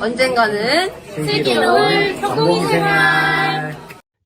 언젠가는 슬기로울 전공의 생활.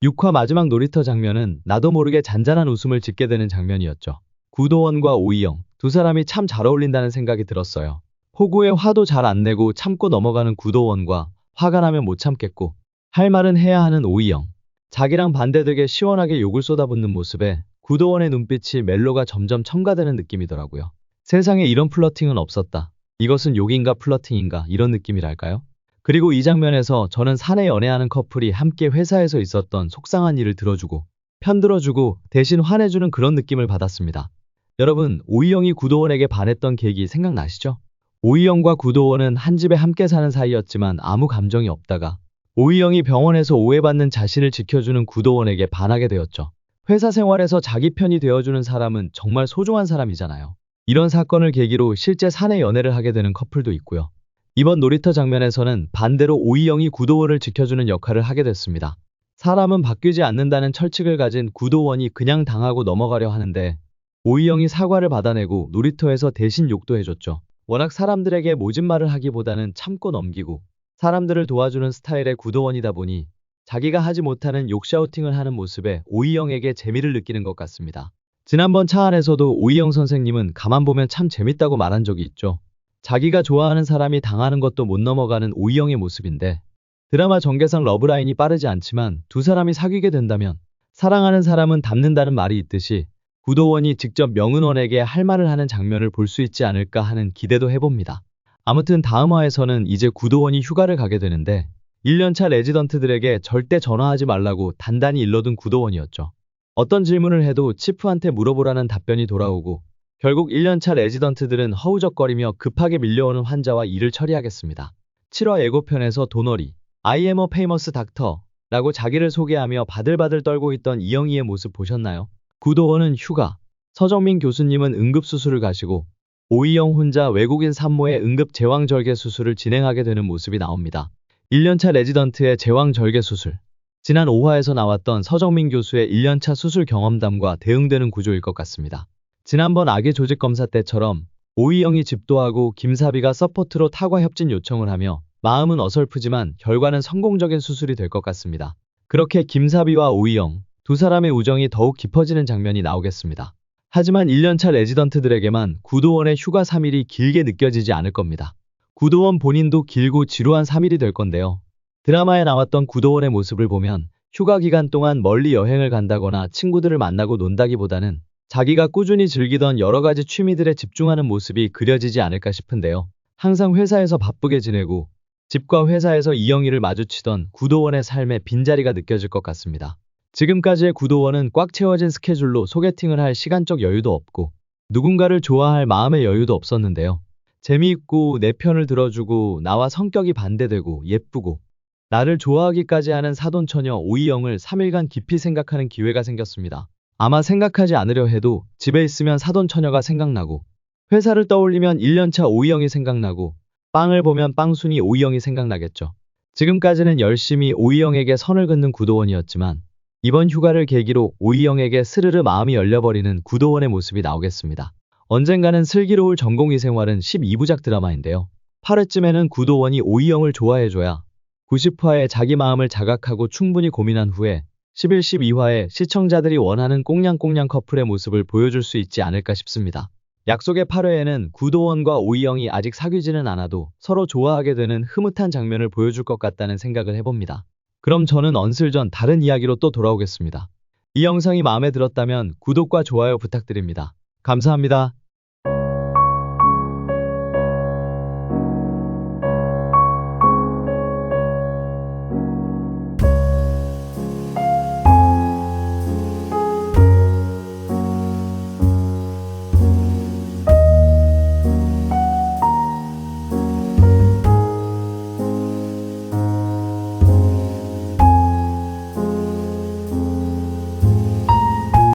6화 마지막 놀이터 장면은 나도 모르게 잔잔한 웃음을 짓게 되는 장면이었죠. 구도원과 오이영, 두 사람이 참 잘 어울린다는 생각이 들었어요. 호구에 화도 잘 안 내고 참고 넘어가는 구도원과 화가 나면 못 참겠고 할 말은 해야 하는 오이영. 자기랑 반대되게 시원하게 욕을 쏟아붓는 모습에 구도원의 눈빛이 멜로가 점점 첨가되는 느낌이더라고요. 세상에 이런 플러팅은 없었다. 이것은 욕인가 플러팅인가 이런 느낌이랄까요? 그리고 이 장면에서 저는 사내 연애하는 커플이 함께 회사에서 있었던 속상한 일을 들어주고 편들어주고 대신 화내주는 그런 느낌을 받았습니다. 여러분, 오이영이 구도원에게 반했던 계기 생각나시죠? 오이영과 구도원은 한 집에 함께 사는 사이였지만 아무 감정이 없다가 오이영이 병원에서 오해받는 자신을 지켜주는 구도원에게 반하게 되었죠. 회사 생활에서 자기 편이 되어주는 사람은 정말 소중한 사람이잖아요. 이런 사건을 계기로 실제 사내 연애를 하게 되는 커플도 있고요. 이번 놀이터 장면에서는 반대로 오이영이 구도원을 지켜주는 역할을 하게 됐습니다. 사람은 바뀌지 않는다는 철칙을 가진 구도원이 그냥 당하고 넘어가려 하는데 오이영이 사과를 받아내고 놀이터에서 대신 욕도 해줬죠. 워낙 사람들에게 모진 말을 하기보다는 참고 넘기고 사람들을 도와주는 스타일의 구도원이다 보니 자기가 하지 못하는 욕샤우팅을 하는 모습에 오이영에게 재미를 느끼는 것 같습니다. 지난번 차 안에서도 오이영 선생님은 가만 보면 참 재밌다고 말한 적이 있죠. 자기가 좋아하는 사람이 당하는 것도 못 넘어가는 오이영의 모습인데 드라마 전개상 러브라인이 빠르지 않지만 두 사람이 사귀게 된다면 사랑하는 사람은 닮는다는 말이 있듯이 구도원이 직접 명은원에게 할 말을 하는 장면을 볼 수 있지 않을까 하는 기대도 해봅니다. 아무튼 다음 화에서는 이제 구도원이 휴가를 가게 되는데 1년차 레지던트들에게 절대 전화하지 말라고 단단히 일러둔 구도원이었죠. 어떤 질문을 해도 치프한테 물어보라는 답변이 돌아오고 결국 1년차 레지던트들은 허우적거리며 급하게 밀려오는 환자와 일을 처리하겠습니다. 7화 예고편에서 도너리, I am a famous doctor 라고 자기를 소개하며 바들바들 떨고 있던 이영희의 모습 보셨나요? 구도원은 휴가, 서정민 교수님은 응급수술을 가시고 오이영 혼자 외국인 산모의 응급 제왕절개 수술을 진행하게 되는 모습이 나옵니다. 1년차 레지던트의 제왕절개 수술. 지난 5화에서 나왔던 서정민 교수의 1년차 수술 경험담과 대응되는 구조일 것 같습니다. 지난번 아기 조직 검사 때처럼 오이영이 집도하고 김사비가 서포트로 타과 협진 요청을 하며 마음은 어설프지만 결과는 성공적인 수술이 될 것 같습니다. 그렇게 김사비와 오이영 두 사람의 우정이 더욱 깊어지는 장면이 나오겠습니다. 하지만 1년차 레지던트들에게만 구도원의 휴가 3일이 길게 느껴지지 않을 겁니다. 구도원 본인도 길고 지루한 3일이 될 건데요. 드라마에 나왔던 구도원의 모습을 보면 휴가 기간 동안 멀리 여행을 간다거나 친구들을 만나고 논다기보다는 자기가 꾸준히 즐기던 여러 가지 취미들에 집중하는 모습이 그려지지 않을까 싶은데요. 항상 회사에서 바쁘게 지내고 집과 회사에서 이영희를 마주치던 구도원의 삶에 빈자리가 느껴질 것 같습니다. 지금까지의 구도원은 꽉 채워진 스케줄로 소개팅을 할 시간적 여유도 없고 누군가를 좋아할 마음의 여유도 없었는데요. 재미있고 내 편을 들어주고 나와 성격이 반대되고 예쁘고 나를 좋아하기까지 하는 사돈처녀 오이영을 3일간 깊이 생각하는 기회가 생겼습니다. 아마 생각하지 않으려 해도 집에 있으면 사돈처녀가 생각나고 회사를 떠올리면 1년차 오이영이 생각나고 빵을 보면 빵순이 오이영이 생각나겠죠. 지금까지는 열심히 오이영에게 선을 긋는 구도원이었지만 이번 휴가를 계기로 오이영에게 스르르 마음이 열려버리는 구도원의 모습이 나오겠습니다. 언젠가는 슬기로울 전공의 생활은 12부작 드라마인데요. 8회쯤에는 구도원이 오이영을 좋아해줘야 90화에 자기 마음을 자각하고 충분히 고민한 후에 11, 12화에 시청자들이 원하는 꽁냥꽁냥 커플의 모습을 보여줄 수 있지 않을까 싶습니다. 약속의 8회에는 구도원과 오이영이 아직 사귀지는 않아도 서로 좋아하게 되는 흐뭇한 장면을 보여줄 것 같다는 생각을 해봅니다. 그럼 저는 언슬전 다른 이야기로 또 돌아오겠습니다. 이 영상이 마음에 들었다면 구독과 좋아요 부탁드립니다. 감사합니다.